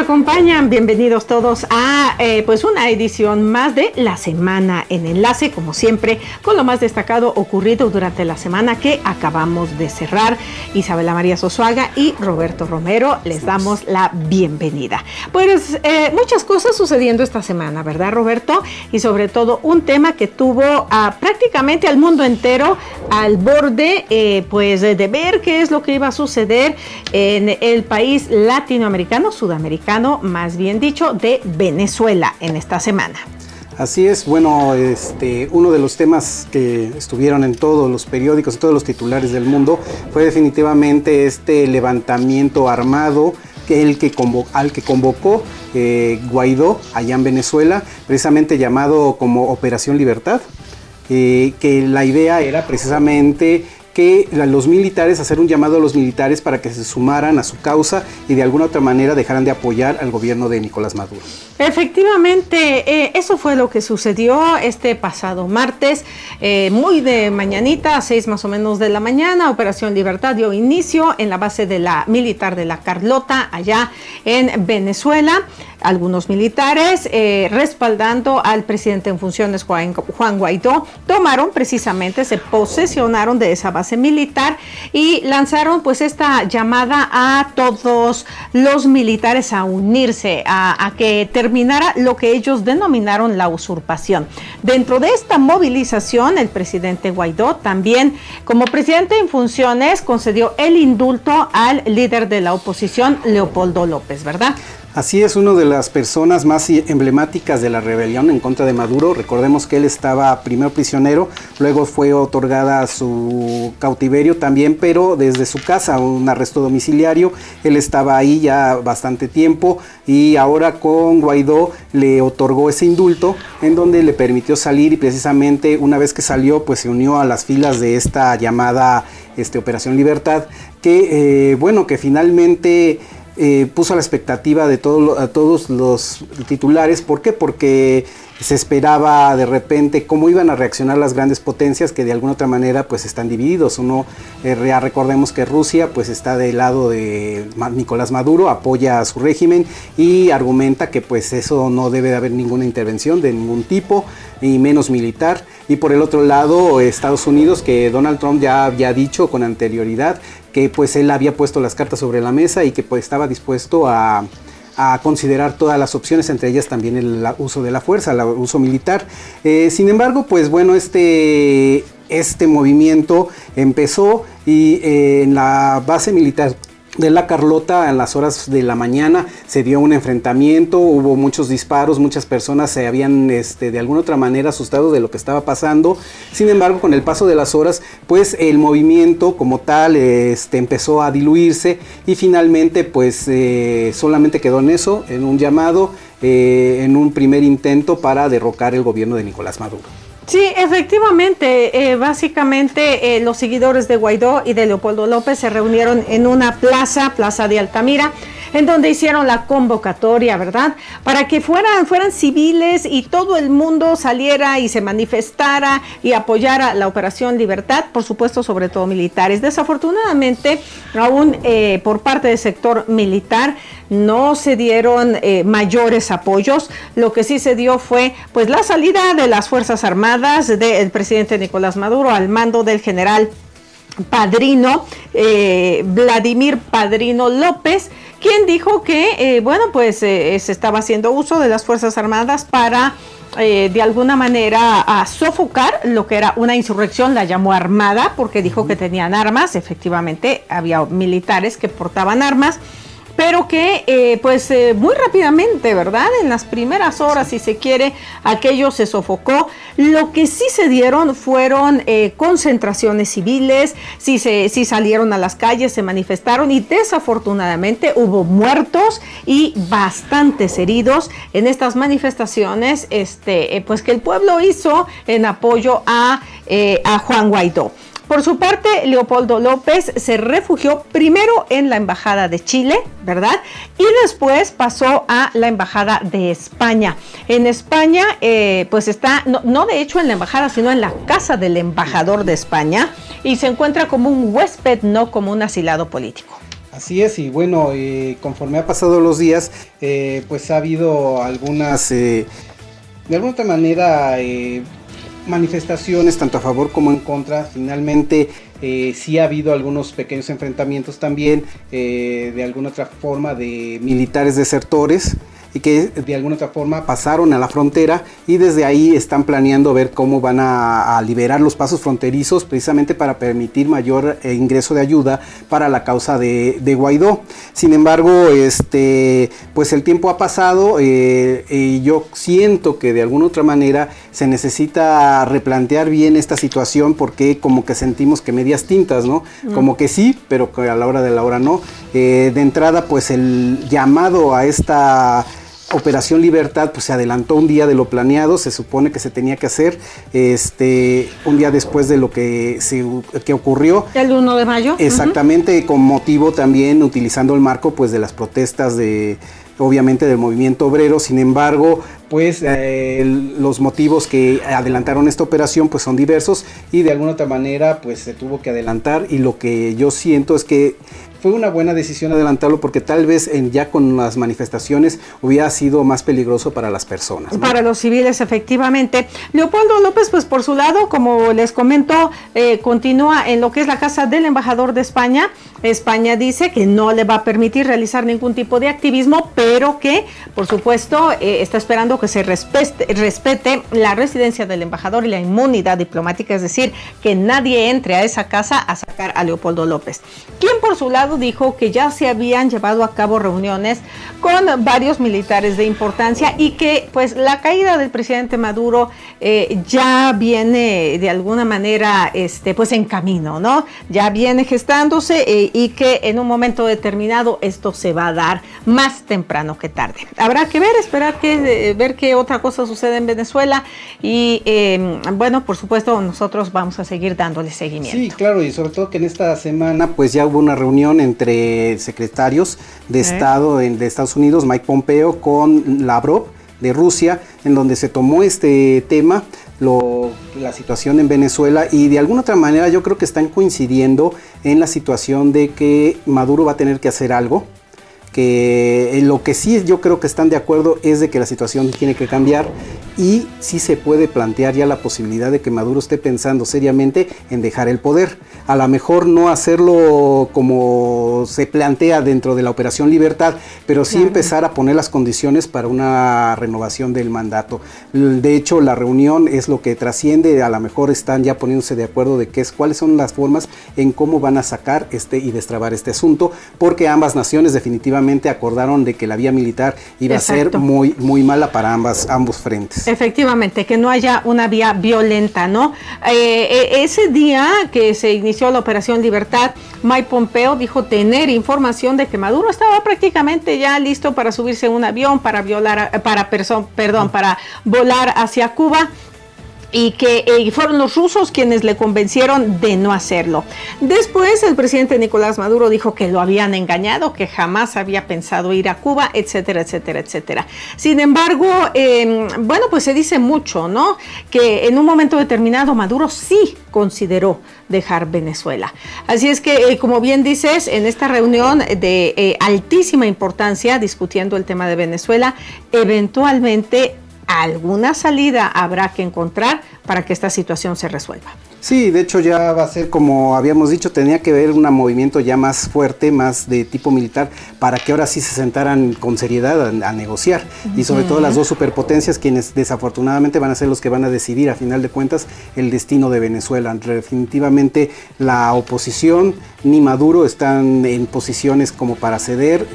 acompañan, bienvenidos todos a pues una edición más de La Semana en Enlace, como siempre, con lo más destacado ocurrido durante la semana que acabamos de cerrar. Isabela María Sosuaga y Roberto Romero, les damos la bienvenida. Pues muchas cosas sucediendo esta semana, ¿verdad, Roberto? Y sobre todo un tema que tuvo prácticamente al mundo entero al borde pues de ver qué es lo que iba a suceder en el país latinoamericano, sudamericano, más bien dicho, de Venezuela en esta semana. Así es, bueno, uno de los temas que estuvieron en todos los periódicos, en todos los titulares del mundo, fue definitivamente este levantamiento armado al que convocó Guaidó allá en Venezuela, precisamente llamado como Operación Libertad, que la idea era precisamente que los militares, hacer un llamado a los militares para que se sumaran a su causa y de alguna otra manera dejaran de apoyar al gobierno de Nicolás Maduro. Efectivamente, eso fue lo que sucedió este pasado martes, muy de mañanita, a 6 más o menos de la mañana. Operación Libertad dio inicio en la base de la militar de La Carlota, allá en Venezuela. Algunos militares, respaldando al presidente en funciones, Juan Guaidó, se posesionaron de esa base militar y lanzaron pues esta llamada a todos los militares a unirse, a que terminara lo que ellos denominaron la usurpación. Dentro de esta movilización, el presidente Guaidó también, como presidente en funciones, concedió el indulto al líder de la oposición, Leopoldo López, ¿verdad? Así es, una de las personas más emblemáticas de la rebelión en contra de Maduro. Recordemos que él estaba primero prisionero, luego fue otorgada su cautiverio también, pero desde su casa, un arresto domiciliario. Él estaba ahí ya bastante tiempo y ahora con Guaidó le otorgó ese indulto en donde le permitió salir, y precisamente una vez que salió pues se unió a las filas de esta llamada Operación Libertad, que que finalmente puso la expectativa de todos los titulares. ¿Por qué? Porque se esperaba de repente cómo iban a reaccionar las grandes potencias que de alguna otra manera pues están divididos. Ya recordemos que Rusia pues está del lado de Nicolás Maduro, apoya a su régimen y argumenta que pues eso no debe de haber ninguna intervención de ningún tipo y menos militar. Y por el otro lado, Estados Unidos, que Donald Trump ya había dicho con anterioridad que pues él había puesto las cartas sobre la mesa y que pues estaba dispuesto a considerar todas las opciones, entre ellas también el uso de la fuerza, el uso militar. Sin embargo, pues bueno, este movimiento empezó y en la base militar de La Carlota, en las horas de la mañana, se dio un enfrentamiento, hubo muchos disparos, muchas personas se habían de alguna otra manera asustado de lo que estaba pasando. Sin embargo, con el paso de las horas, pues el movimiento como tal empezó a diluirse y finalmente pues solamente quedó en eso, en un llamado, en un primer intento para derrocar el gobierno de Nicolás Maduro. Sí, efectivamente, básicamente los seguidores de Guaidó y de Leopoldo López se reunieron en una plaza de Altamira, en donde hicieron la convocatoria, ¿verdad? Para que fueran civiles y todo el mundo saliera y se manifestara y apoyara la Operación Libertad, por supuesto, sobre todo militares. Desafortunadamente, aún por parte del sector militar, no se dieron mayores apoyos. Lo que sí se dio fue pues la salida de las Fuerzas Armadas del presidente Nicolás Maduro al mando del general Padrino, Vladimir Padrino López, quien dijo que se estaba haciendo uso de las Fuerzas Armadas para de alguna manera a sofocar lo que era una insurrección. La llamó armada porque dijo que tenían armas. Efectivamente había militares que portaban armas, pero que muy rápidamente, ¿verdad? En las primeras horas, si se quiere, aquello se sofocó. Lo que sí se dieron fueron concentraciones civiles, sí salieron a las calles, se manifestaron y desafortunadamente hubo muertos y bastantes heridos en estas manifestaciones pues que el pueblo hizo en apoyo a Juan Guaidó. Por su parte, Leopoldo López se refugió primero en la Embajada de Chile, ¿verdad? Y después pasó a la Embajada de España. En España, pues está, no de hecho en la Embajada, sino en la casa del embajador de España, y se encuentra como un huésped, no como un asilado político. Así es, y bueno, conforme ha pasado los días, pues ha habido algunas, de alguna otra manera, manifestaciones tanto a favor como en contra. Finalmente sí ha habido algunos pequeños enfrentamientos también, de alguna otra forma, de militares desertores, y que de alguna otra forma pasaron a la frontera, y desde ahí están planeando ver cómo van a liberar los pasos fronterizos, precisamente para permitir mayor ingreso de ayuda para la causa de Guaidó. Sin embargo, pues el tiempo ha pasado, y yo siento que de alguna otra manera se necesita replantear bien esta situación, porque como que sentimos que medias tintas, ¿no? Como que sí, pero que a la hora de la hora no. De entrada, pues el llamado a esta Operación Libertad pues se adelantó un día de lo planeado. Se supone que se tenía que hacer un día después de lo que ocurrió. El 1 de mayo. Exactamente, con motivo también utilizando el marco pues de las protestas obviamente del movimiento obrero. Sin embargo, pues los motivos que adelantaron esta operación pues son diversos, y de alguna otra manera pues se tuvo que adelantar, y lo que yo siento es que fue una buena decisión adelantarlo, porque tal vez ya con las manifestaciones hubiera sido más peligroso para las personas, ¿no? Para los civiles, efectivamente. Leopoldo López, pues por su lado, como les comento, continúa en lo que es la casa del embajador de España. España dice que no le va a permitir realizar ningún tipo de activismo, pero que, por supuesto, está esperando que se respete la residencia del embajador y la inmunidad diplomática, es decir, que nadie entre a esa casa a sacar a Leopoldo López, quien por su lado dijo que ya se habían llevado a cabo reuniones con varios militares de importancia, y que pues la caída del presidente Maduro ya viene de alguna manera pues en camino, ¿no? Ya viene gestándose, y que en un momento determinado esto se va a dar más temprano que tarde. Habrá que esperar ver qué otra cosa sucede en Venezuela, y bueno, por supuesto nosotros vamos a seguir dándole seguimiento. Sí, claro, y sobre todo que en esta semana pues ya hubo una reunión entre secretarios de Estado de Estados Unidos, Mike Pompeo, con Lavrov de Rusia, en donde se tomó este tema, la situación en Venezuela, y de alguna otra manera yo creo que están coincidiendo en la situación de que Maduro va a tener que hacer algo, que lo que sí yo creo que están de acuerdo es de que la situación tiene que cambiar, y sí se puede plantear ya la posibilidad de que Maduro esté pensando seriamente en dejar el poder. A lo mejor no hacerlo como se plantea dentro de la Operación Libertad, pero sí empezar a poner las condiciones para una renovación del mandato. De hecho, la reunión es lo que trasciende, a lo mejor están ya poniéndose de acuerdo de cuáles son las formas en cómo van a sacar y destrabar este asunto, porque ambas naciones definitivamente acordaron de que la vía militar iba a ser muy, muy mala para ambos frentes. Efectivamente, que no haya una vía violenta, ¿no? Ese día que se inició la Operación Libertad, Mike Pompeo dijo tener información de que Maduro estaba prácticamente ya listo para subirse a un avión para volar hacia Cuba, y que fueron los rusos quienes le convencieron de no hacerlo. Después el presidente Nicolás Maduro dijo que lo habían engañado, que jamás había pensado ir a Cuba, etcétera, etcétera, etcétera. Sin embargo, bueno, pues se dice mucho, ¿no? Que en un momento determinado Maduro sí consideró dejar Venezuela. Así es que, como bien dices, en esta reunión de altísima importancia, discutiendo el tema de Venezuela, eventualmente alguna salida habrá que encontrar para que esta situación se resuelva. Sí, de hecho ya va a ser, como habíamos dicho, tenía que haber un movimiento ya más fuerte, más de tipo militar, para que ahora sí se sentaran con seriedad a negociar. Y sobre todo las dos superpotencias, quienes desafortunadamente van a ser los que van a decidir a final de cuentas el destino de Venezuela. Definitivamente la oposición ni Maduro están en posiciones como para ceder.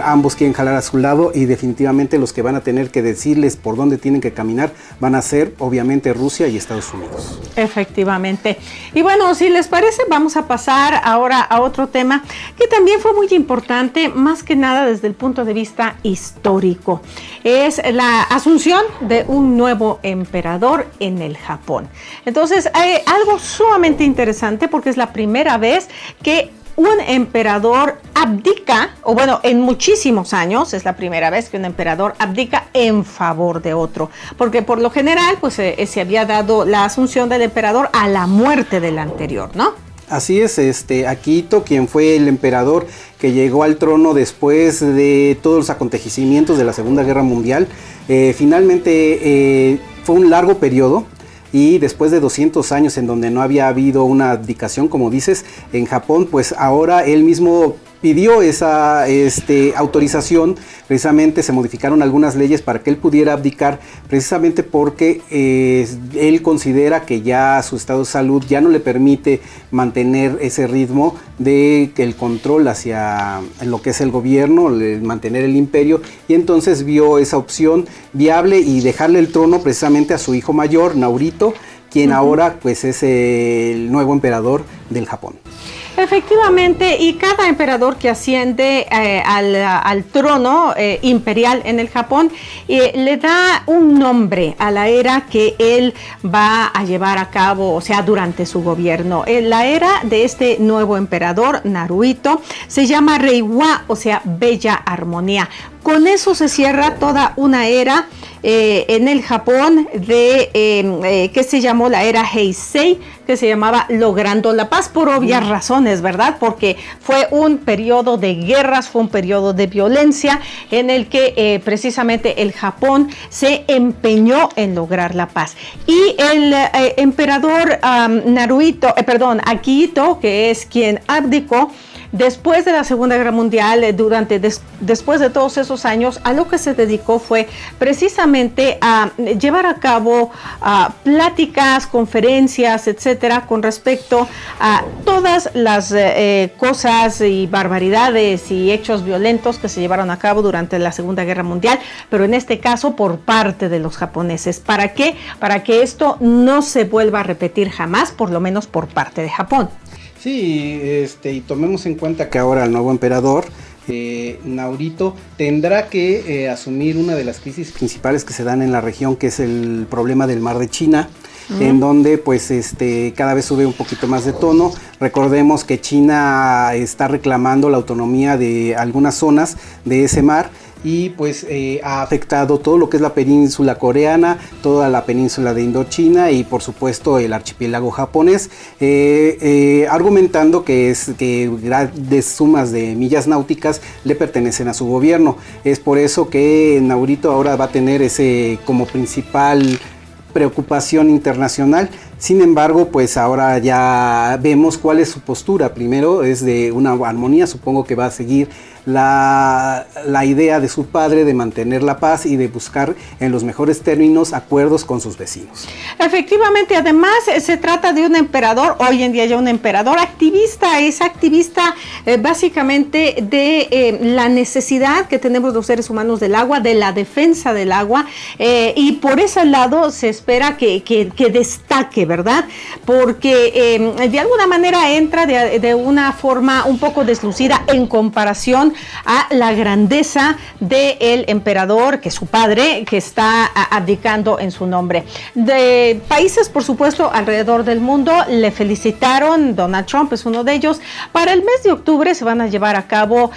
Ambos quieren jalar a su lado, y definitivamente los que van a tener que decirles por dónde tienen que caminar van a ser obviamente Rusia y Estados Unidos. Efectivamente. Y bueno, si les parece, vamos a pasar ahora a otro tema que también fue muy importante, más que nada desde el punto de vista histórico. Es la asunción de un nuevo emperador en el Japón. Entonces, hay algo sumamente interesante, porque es la primera vez que un emperador abdica, o bueno, en muchísimos años es la primera vez que un emperador abdica en favor de otro, porque por lo general pues se había dado la asunción del emperador a la muerte del anterior, ¿no? Así es, Akihito, quien fue el emperador que llegó al trono después de todos los acontecimientos de la Segunda Guerra Mundial, finalmente fue un largo periodo. Y después de 200 años en donde no había habido una abdicación, como dices, en Japón, pues ahora él mismo pidió esa autorización. Precisamente se modificaron algunas leyes para que él pudiera abdicar, precisamente porque él considera que ya su estado de salud ya no le permite mantener ese ritmo de el control hacia lo que es el gobierno, mantener el imperio, y entonces vio esa opción viable y dejarle el trono precisamente a su hijo mayor, Naruhito, quien ahora pues es el nuevo emperador del Japón. Efectivamente, y cada emperador que asciende al trono imperial en el Japón le da un nombre a la era que él va a llevar a cabo, o sea, durante su gobierno. La era de este nuevo emperador, Naruhito, se llama Reiwa, o sea, Bella Armonía. Con eso se cierra toda una era en el Japón que se llamó la era Heisei, que se llamaba Logrando la Paz, por obvias razones, ¿verdad? Porque fue un periodo de guerras, fue un periodo de violencia en el que precisamente el Japón se empeñó en lograr la paz. Y el emperador Akihito, que es quien abdicó, después de la Segunda Guerra Mundial, después de todos esos años, a lo que se dedicó fue precisamente a llevar a cabo pláticas, conferencias, etcétera, con respecto a todas las cosas y barbaridades y hechos violentos que se llevaron a cabo durante la Segunda Guerra Mundial, pero en este caso por parte de los japoneses. ¿Para qué? Para que esto no se vuelva a repetir jamás, por lo menos por parte de Japón. Sí, y tomemos en cuenta que ahora el nuevo emperador, Naruhito, tendrá que asumir una de las crisis principales que se dan en la región, que es el problema del Mar de China, en donde pues cada vez sube un poquito más de tono. Recordemos que China está reclamando la autonomía de algunas zonas de ese mar, y pues ha afectado todo lo que es la península coreana, toda la península de Indochina y por supuesto el archipiélago japonés, argumentando que grandes sumas de millas náuticas le pertenecen a su gobierno. Es por eso que Naruhito ahora va a tener ese como principal preocupación internacional. Sin embargo, pues ahora ya vemos cuál es su postura. Primero es de una armonía, supongo que va a seguir la idea de su padre de mantener la paz y de buscar en los mejores términos acuerdos con sus vecinos. Efectivamente, además se trata de un emperador, hoy en día ya un emperador activista, es activista básicamente de la necesidad que tenemos los seres humanos del agua, de la defensa del agua, y por ese lado se espera que destaque, ¿verdad? Porque de alguna manera entra de una forma un poco deslucida en comparación a la grandeza del emperador, que es su padre, que está abdicando en su nombre. De países, por supuesto, alrededor del mundo le felicitaron, Donald Trump es uno de ellos. Para el mes de octubre se van a llevar a cabo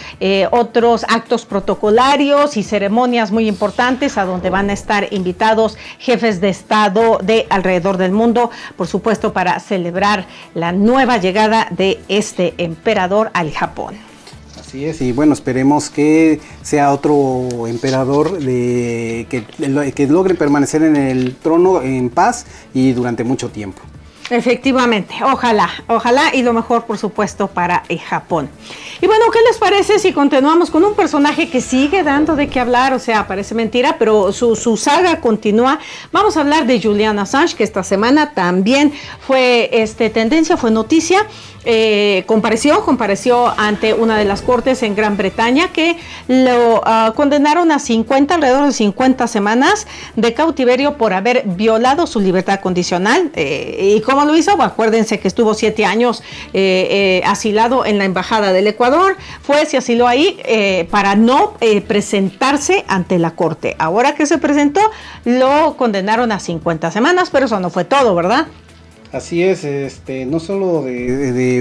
otros actos protocolarios y ceremonias muy importantes a donde van a estar invitados jefes de Estado de alrededor del mundo, por supuesto, para celebrar la nueva llegada de este emperador al Japón. Así es, y bueno, esperemos que sea otro emperador que logre permanecer en el trono en paz y durante mucho tiempo. Efectivamente, ojalá, y lo mejor, por supuesto, para Japón. Y bueno, ¿qué les parece si continuamos con un personaje que sigue dando de qué hablar? O sea, parece mentira, pero su saga continúa. Vamos a hablar de Julian Assange, que esta semana también fue tendencia, fue noticia. Compareció ante una de las cortes en Gran Bretaña, que lo condenaron a alrededor de 50 semanas de cautiverio por haber violado su libertad condicional. ¿Y cómo lo hizo? Bueno, acuérdense que estuvo 7 años asilado en la embajada del Ecuador. Se asiló ahí para no presentarse ante la corte. Ahora que se presentó, lo condenaron a 50 semanas, pero eso no fue todo, ¿verdad? Así es, no solo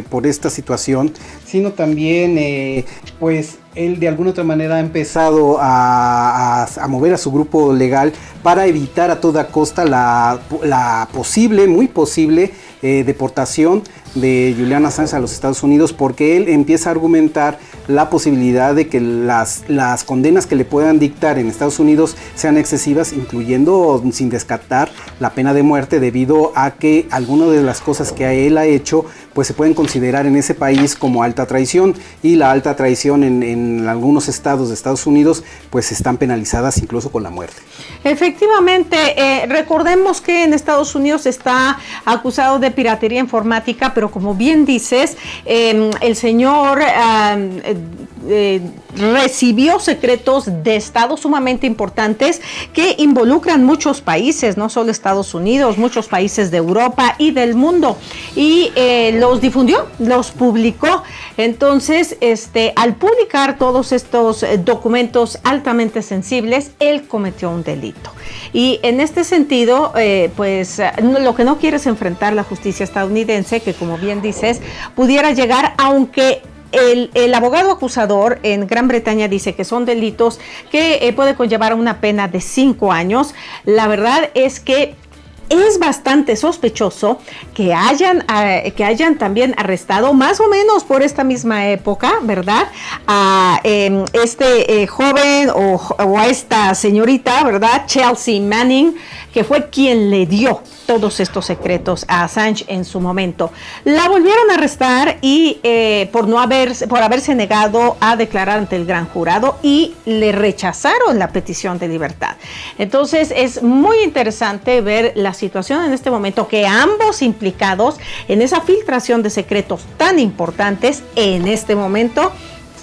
por esta situación, sino también, pues, él de alguna otra manera ha empezado a mover a su grupo legal para evitar a toda costa la posible, muy posible, deportación de Julian Assange a los Estados Unidos, porque él empieza a argumentar la posibilidad de que las condenas que le puedan dictar en Estados Unidos sean excesivas, incluyendo, sin descartar, la pena de muerte, debido a que algunas de las cosas que él ha hecho pues se pueden considerar en ese país como alta traición, y la alta traición en algunos estados de Estados Unidos pues están penalizadas incluso con la muerte. Efectivamente, recordemos que en Estados Unidos está acusado de piratería informática, pero como bien dices, el señor recibió secretos de Estado sumamente importantes que involucran muchos países, no solo Estados Unidos, muchos países de Europa y del mundo, y los difundió, los publicó. Entonces, al publicar todos estos documentos altamente sensibles, él cometió un delito. Y en este sentido, lo que no quiere es enfrentar la justicia estadounidense, que como bien dices, pudiera llegar, aunque el abogado acusador en Gran Bretaña dice que son delitos que puede conllevar una pena de 5 años. La verdad es que es bastante sospechoso que hayan también arrestado más o menos por esta misma época, ¿verdad? A este joven o a esta señorita, ¿verdad? Chelsea Manning, que fue quien le dio todos estos secretos a Assange en su momento. La volvieron a arrestar y por haberse negado a declarar ante el gran jurado, y le rechazaron la petición de libertad. Entonces es muy interesante ver la situación en este momento, que ambos implicados en esa filtración de secretos tan importantes en este momento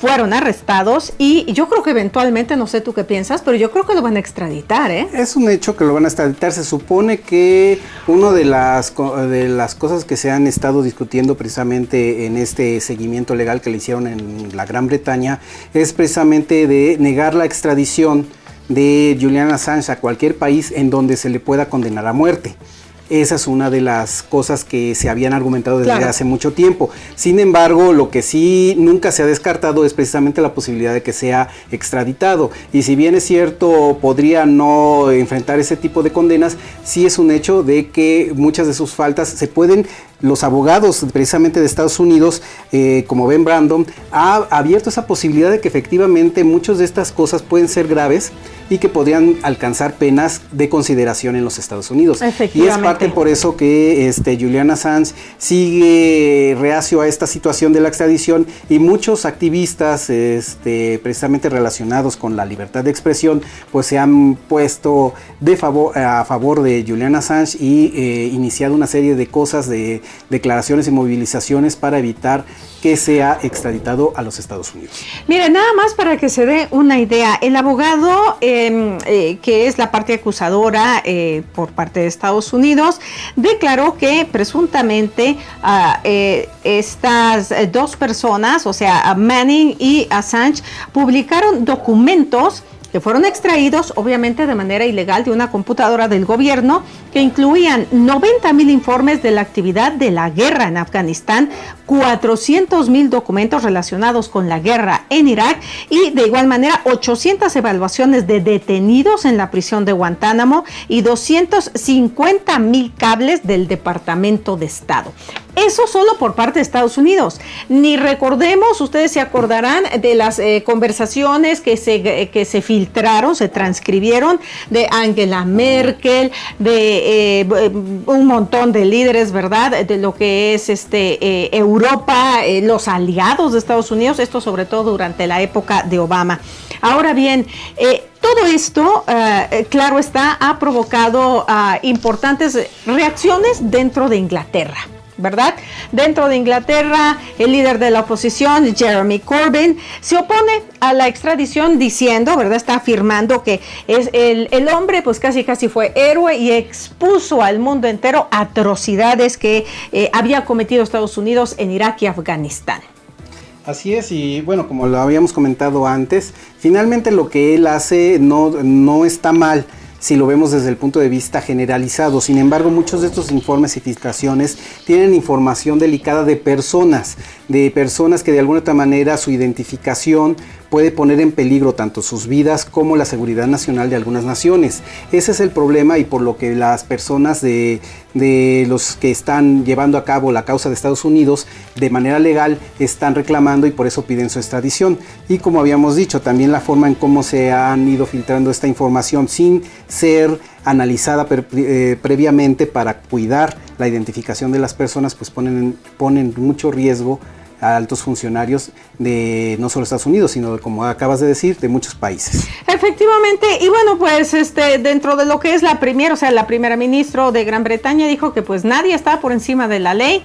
fueron arrestados, y yo creo que eventualmente, no sé tú qué piensas, pero yo creo que lo van a extraditar, ¿eh? Es un hecho que lo van a extraditar. Se supone que una de las cosas que se han estado discutiendo precisamente en este seguimiento legal que le hicieron en la Gran Bretaña es precisamente de negar la extradición de Julian Assange a cualquier país en donde se le pueda condenar a muerte. Esa es una de las cosas que se habían argumentado desde hace mucho tiempo. Sin embargo, lo que sí nunca se ha descartado es precisamente la posibilidad de que sea extraditado. Y si bien es cierto, podría no enfrentar ese tipo de condenas, sí es un hecho de que muchas de sus faltas se pueden... Los abogados precisamente de Estados Unidos, como Ben Brandon, ha abierto esa posibilidad de que efectivamente muchas de estas cosas pueden ser graves y que podrían alcanzar penas de consideración en los Estados Unidos. Y es parte por eso que Julian Assange sigue reacio a esta situación de la extradición, y muchos activistas precisamente relacionados con la libertad de expresión pues se han puesto a favor de Julian Assange y iniciado una serie de cosas, de declaraciones y movilizaciones para evitar que sea extraditado a los Estados Unidos. Mire, nada más para que se dé una idea, el abogado que es la parte acusadora por parte de Estados Unidos declaró que presuntamente estas dos personas, o sea, Manning y Assange, publicaron documentos que fueron extraídos obviamente de manera ilegal de una computadora del gobierno, que incluían 90,000 informes de la actividad de la guerra en Afganistán, 400,000 documentos relacionados con la guerra en Irak, y de igual manera 800 evaluaciones de detenidos en la prisión de Guantánamo y 250,000 cables del Departamento de Estado. Eso solo por parte de Estados Unidos. Ni recordemos, ustedes se acordarán de las conversaciones que se filtraron, se transcribieron, de Angela Merkel, de un montón de líderes, ¿verdad? De lo que es Europa, los aliados de Estados Unidos, esto sobre todo durante la época de Obama. Ahora bien, todo esto, claro está, ha provocado importantes reacciones dentro de Inglaterra, ¿verdad? Dentro de Inglaterra, el líder de la oposición, Jeremy Corbyn, se opone a la extradición diciendo, ¿verdad? Está afirmando que es el hombre, pues casi fue héroe y expuso al mundo entero atrocidades que había cometido Estados Unidos en Irak y Afganistán. Así es, y bueno, como lo habíamos comentado antes, finalmente lo que él hace no está mal. si lo vemos desde el punto de vista generalizado. Sin embargo, muchos de estos informes y filtraciones tienen información delicada de personas que de alguna otra manera su identificación puede poner en peligro tanto sus vidas como la seguridad nacional de algunas naciones. Ese es el problema, y por lo que las personas de los que están llevando a cabo la causa de Estados Unidos de manera legal están reclamando, y por eso piden su extradición. Y como habíamos dicho, también la forma en cómo se han ido filtrando esta información sin ser analizada previamente para cuidar la identificación de las personas, pues ponen mucho riesgo a altos funcionarios de no solo Estados Unidos, sino, como acabas de decir, de muchos países. Efectivamente, y bueno, pues dentro de lo que es la primera ministra de Gran Bretaña dijo que pues nadie está por encima de la ley,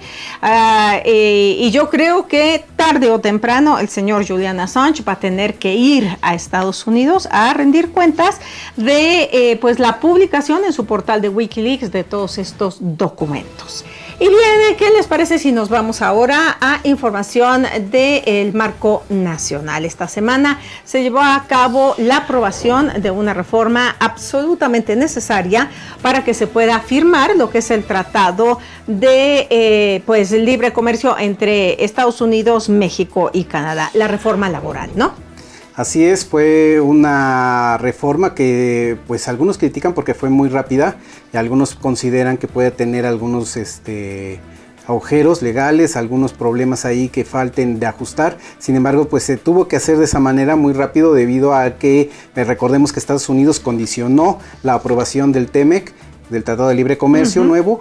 y yo creo que tarde o temprano el señor Julian Assange va a tener que ir a Estados Unidos a rendir cuentas de pues la publicación en su portal de Wikileaks de todos estos documentos. Y bien, ¿qué les parece si nos vamos ahora a información del marco nacional? Esta semana se llevó a cabo la aprobación de una reforma absolutamente necesaria para que se pueda firmar lo que es el tratado de pues libre comercio entre Estados Unidos, México y Canadá, la reforma laboral, ¿no? Así es, fue una reforma que pues algunos critican porque fue muy rápida, y algunos consideran que puede tener algunos agujeros legales, algunos problemas ahí que falten de ajustar. Sin embargo, pues se tuvo que hacer de esa manera muy rápido, debido a que recordemos que Estados Unidos condicionó la aprobación del TEMEC, del Tratado de Libre Comercio nuevo,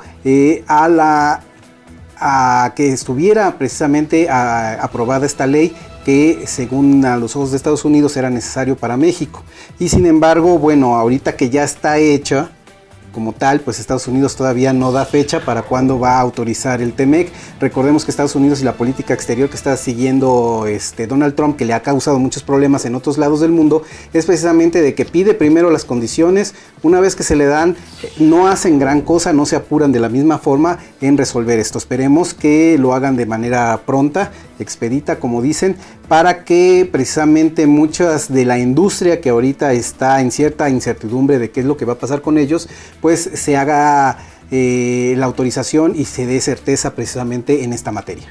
a que estuviera precisamente aprobada esta ley, que según a los ojos de Estados Unidos era necesario para México. Y sin embargo, bueno, ahorita que ya está hecha como tal, pues Estados Unidos todavía no da fecha para cuándo va a autorizar el TEMEC. Recordemos que Estados Unidos y la política exterior que está siguiendo Donald Trump, que le ha causado muchos problemas en otros lados del mundo, es precisamente de que pide primero las condiciones. Una vez que se le dan, no hacen gran cosa, no se apuran de la misma forma en resolver esto. Esperemos que lo hagan de manera pronta, expedita, como dicen, para que precisamente muchas de la industria que ahorita está en cierta incertidumbre de qué es lo que va a pasar con ellos, pues se haga la autorización y se dé certeza precisamente en esta materia.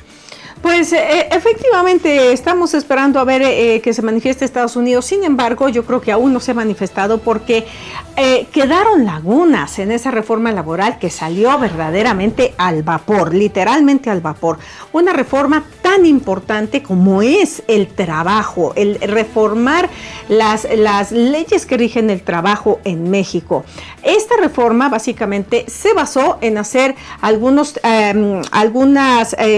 Pues efectivamente estamos esperando a ver que se manifieste Estados Unidos. Sin embargo, yo creo que aún no se ha manifestado porque quedaron lagunas en esa reforma laboral que salió verdaderamente al vapor, literalmente al vapor. Una reforma tan importante como es el trabajo, el reformar las leyes que rigen el trabajo en México. Esta reforma básicamente se basó en hacer algunas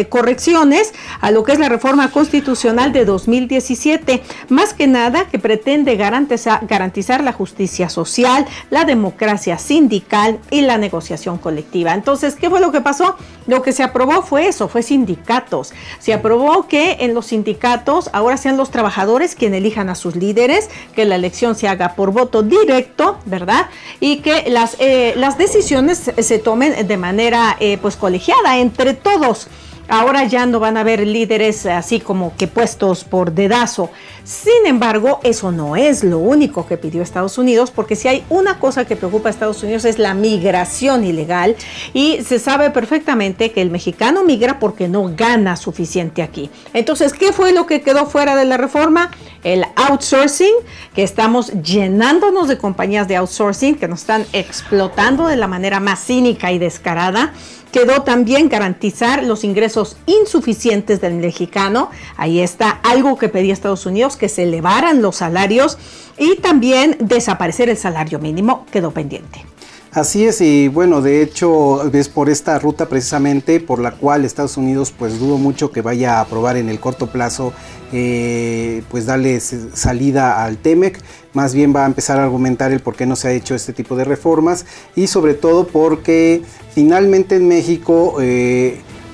correcciones a lo que es la reforma constitucional de 2017, más que nada que pretende garantizar la justicia social, la democracia sindical y la negociación colectiva. Entonces, ¿qué fue lo que pasó? Lo que se aprobó fue sindicatos. Se aprobó que en los sindicatos ahora sean los trabajadores quienes elijan a sus líderes, que la elección se haga por voto directo, ¿verdad? Y que las decisiones se tomen de manera pues colegiada entre todos. Ahora ya no van a haber líderes así como que puestos por dedazo. Sin embargo, eso no es lo único que pidió Estados Unidos, porque si hay una cosa que preocupa a Estados Unidos es la migración ilegal, y se sabe perfectamente que el mexicano migra porque no gana suficiente aquí. Entonces, ¿qué fue lo que quedó fuera de la reforma? El outsourcing, que estamos llenándonos de compañías de outsourcing que nos están explotando de la manera más cínica y descarada. Quedó también garantizar los ingresos insuficientes del mexicano. Ahí está algo que pedía Estados Unidos, que se elevaran los salarios, y también desaparecer el salario mínimo quedó pendiente. Así es, y bueno, de hecho es por esta ruta precisamente por la cual Estados Unidos pues dudo mucho que vaya a aprobar en el corto plazo pues darle salida al TEMEC. Más bien va a empezar a argumentar el por qué no se ha hecho este tipo de reformas, y sobre todo porque finalmente en México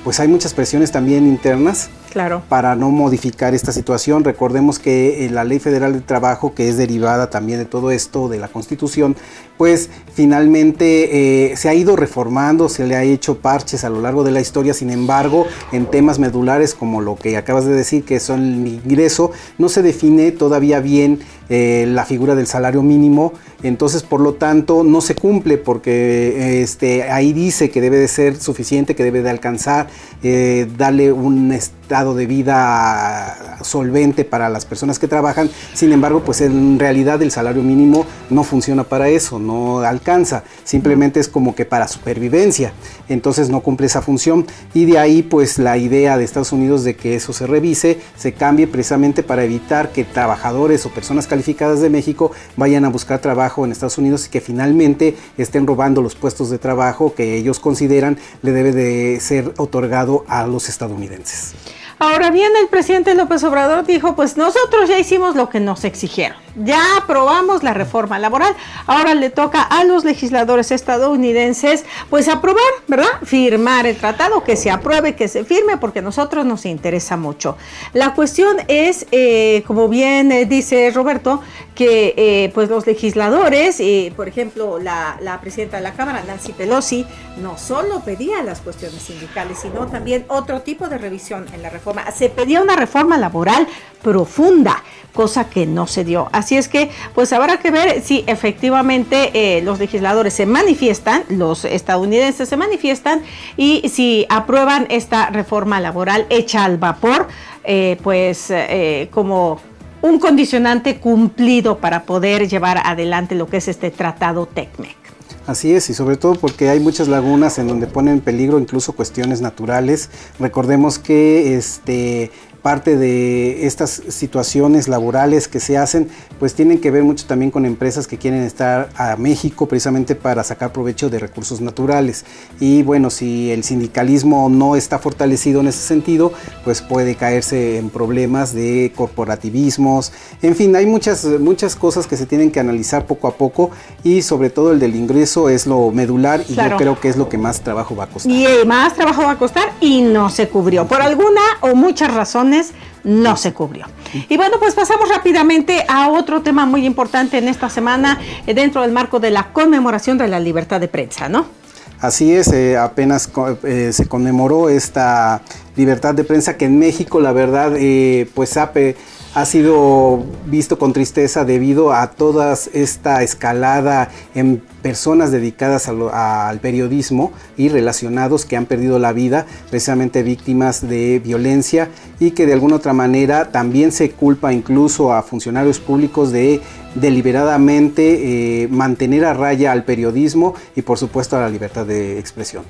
pues hay muchas presiones también internas. Claro. Para no modificar esta situación. Recordemos que la Ley Federal del Trabajo, que es derivada también de todo esto, de la Constitución, pues finalmente se ha ido reformando, se le ha hecho parches a lo largo de la historia. Sin embargo, en temas medulares como lo que acabas de decir, que son el ingreso, no se define todavía bien la figura del salario mínimo. Entonces, por lo tanto, no se cumple porque ahí dice que debe de ser suficiente, que debe de alcanzar, darle un estado de vida solvente para las personas que trabajan. Sin embargo, pues en realidad el salario mínimo no funciona para eso, no alcanza, simplemente es como que para supervivencia, entonces no cumple esa función, y de ahí pues la idea de Estados Unidos de que eso se revise, se cambie precisamente para evitar que trabajadores o personas calificadas de México vayan a buscar trabajo en Estados Unidos y que finalmente estén robando los puestos de trabajo que ellos consideran le debe de ser otorgado a los estadounidenses. Ahora bien, el presidente López Obrador dijo, pues nosotros ya hicimos lo que nos exigieron, ya aprobamos la reforma laboral, ahora le toca a los legisladores estadounidenses pues aprobar, ¿verdad? Firmar el tratado, que se apruebe, que se firme, porque a nosotros nos interesa mucho. La cuestión es, como bien dice Roberto, que pues los legisladores, por ejemplo, la presidenta de la Cámara, Nancy Pelosi, no solo pedía las cuestiones sindicales, sino también otro tipo de revisión en la reforma. Se pedía una reforma laboral profunda, cosa que no se dio. Así es que, pues habrá que ver si efectivamente los legisladores se manifiestan, los estadounidenses se manifiestan, y si aprueban esta reforma laboral hecha al vapor, como un condicionante cumplido para poder llevar adelante lo que es este tratado TECMEC. Así es, y sobre todo porque hay muchas lagunas en donde ponen en peligro incluso cuestiones naturales. Recordemos que parte de estas situaciones laborales que se hacen, pues tienen que ver mucho también con empresas que quieren estar a México precisamente para sacar provecho de recursos naturales. Y bueno, si el sindicalismo no está fortalecido en ese sentido, pues puede caerse en problemas de corporativismos. En fin, hay muchas cosas que se tienen que analizar poco a poco, y sobre todo el del ingreso es lo medular, y claro, yo creo que es lo que más trabajo va a costar. Y más trabajo va a costar, y no se cubrió. Por alguna o muchas razones no se cubrió. Y bueno, pues pasamos rápidamente a otro tema muy importante en esta semana, dentro del marco de la conmemoración de la libertad de prensa, ¿no? Así es, apenas se conmemoró esta libertad de prensa que en México, la verdad, pues ha sido visto con tristeza debido a toda esta escalada en personas dedicadas al periodismo y relacionados que han perdido la vida, precisamente víctimas de violencia, y que de alguna otra manera también se culpa incluso a funcionarios públicos de deliberadamente mantener a raya al periodismo y por supuesto a la libertad de expresión.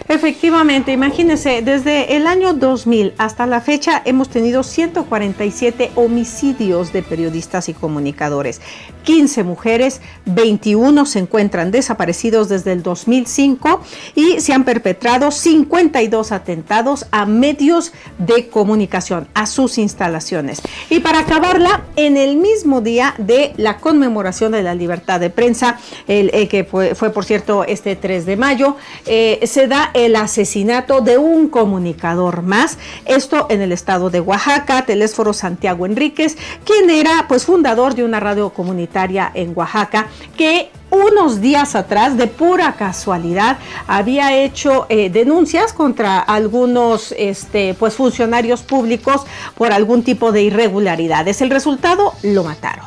Efectivamente, imagínense, desde el año 2000 hasta la fecha hemos tenido 147 homicidios de periodistas y comunicadores, 15 mujeres, 21 se encuentran desaparecidos desde el 2005 y se han perpetrado 52 atentados a medios de comunicación, a sus instalaciones. Y para acabarla, en el mismo día de la conmemoración de la libertad de prensa, que fue por cierto este 3 de mayo, se da el asesinato de un comunicador más, esto en el estado de Oaxaca, Telésforo Santiago Enríquez, quien era pues fundador de una radio comunitaria en Oaxaca, que unos días atrás, de pura casualidad, había hecho denuncias contra algunos pues funcionarios públicos por algún tipo de irregularidades. El resultado, lo mataron.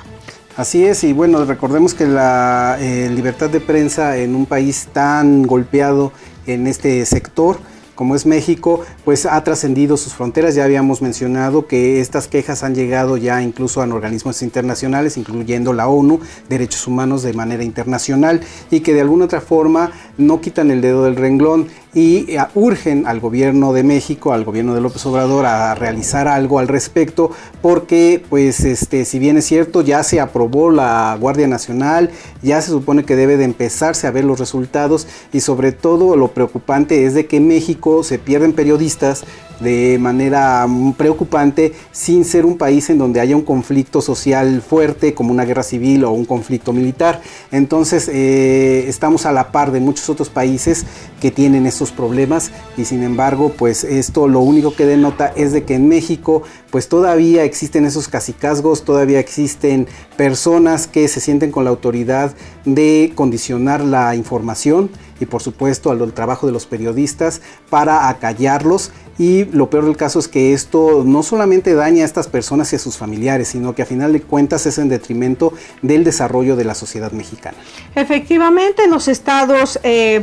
Así es, y bueno, recordemos que la libertad de prensa en un país tan golpeado en este sector como es México, pues ha trascendido sus fronteras. Ya habíamos mencionado que estas quejas han llegado ya incluso a organismos internacionales, incluyendo la ONU, Derechos Humanos de manera internacional, y que de alguna otra forma no quitan el dedo del renglón y urgen al gobierno de México, al gobierno de López Obrador, a realizar algo al respecto, porque pues si bien es cierto, ya se aprobó la Guardia Nacional, ya se supone que debe de empezarse a ver los resultados, y sobre todo lo preocupante es de que en México se pierden periodistas de manera preocupante, sin ser un país en donde haya un conflicto social fuerte como una guerra civil o un conflicto militar. Entonces estamos a la par de muchos otros países que tienen estos problemas, y sin embargo pues esto lo único que denota es de que en México pues todavía existen esos cacicazgos, todavía existen personas que se sienten con la autoridad de condicionar la información y por supuesto al trabajo de los periodistas para acallarlos, y lo peor del caso es que esto no solamente daña a estas personas y a sus familiares, sino que a final de cuentas es en detrimento del desarrollo de la sociedad mexicana. Efectivamente, los estados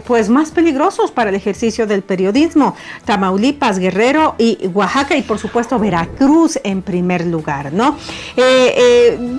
pues más peligrosos para el ejercicio del periodismo, Tamaulipas, Guerrero y Oaxaca, y por supuesto Veracruz en primer lugar, ¿no?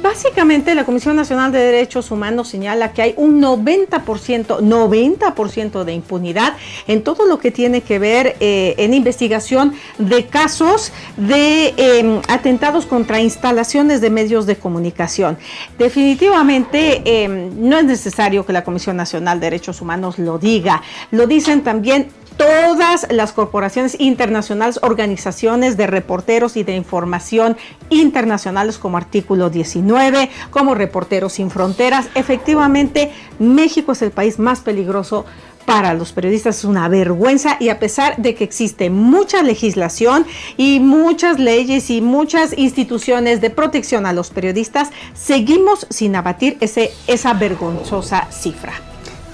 Básicamente la Comisión Nacional de Derechos Humanos señala que hay un 90% de impunidad en todo lo que tiene que ver en investigación de casos de atentados contra instalaciones de medios de comunicación. Definitivamente no es necesario que la Comisión Nacional de Derechos Humanos lo diga, lo dicen también todas las corporaciones internacionales, organizaciones de reporteros y de información internacionales como Artículo 19, como Reporteros Sin Fronteras. Efectivamente, México es el país más peligroso para los periodistas, es una vergüenza, y a pesar de que existe mucha legislación y muchas leyes y muchas instituciones de protección a los periodistas, seguimos sin abatir esa vergonzosa cifra.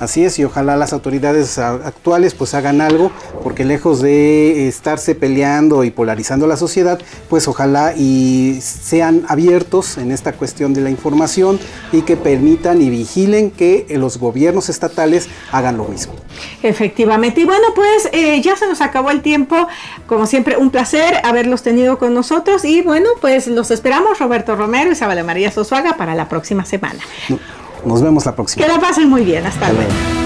Así es, y ojalá las autoridades actuales pues hagan algo, porque lejos de estarse peleando y polarizando la sociedad, pues ojalá y sean abiertos en esta cuestión de la información y que permitan y vigilen que los gobiernos estatales hagan lo mismo. Efectivamente, y bueno, pues ya se nos acabó el tiempo, como siempre un placer haberlos tenido con nosotros, y bueno, pues los esperamos, Roberto Romero y Isabela María Sosuaga, para la próxima semana. Nos vemos la próxima. Que la pasen muy bien, hasta luego.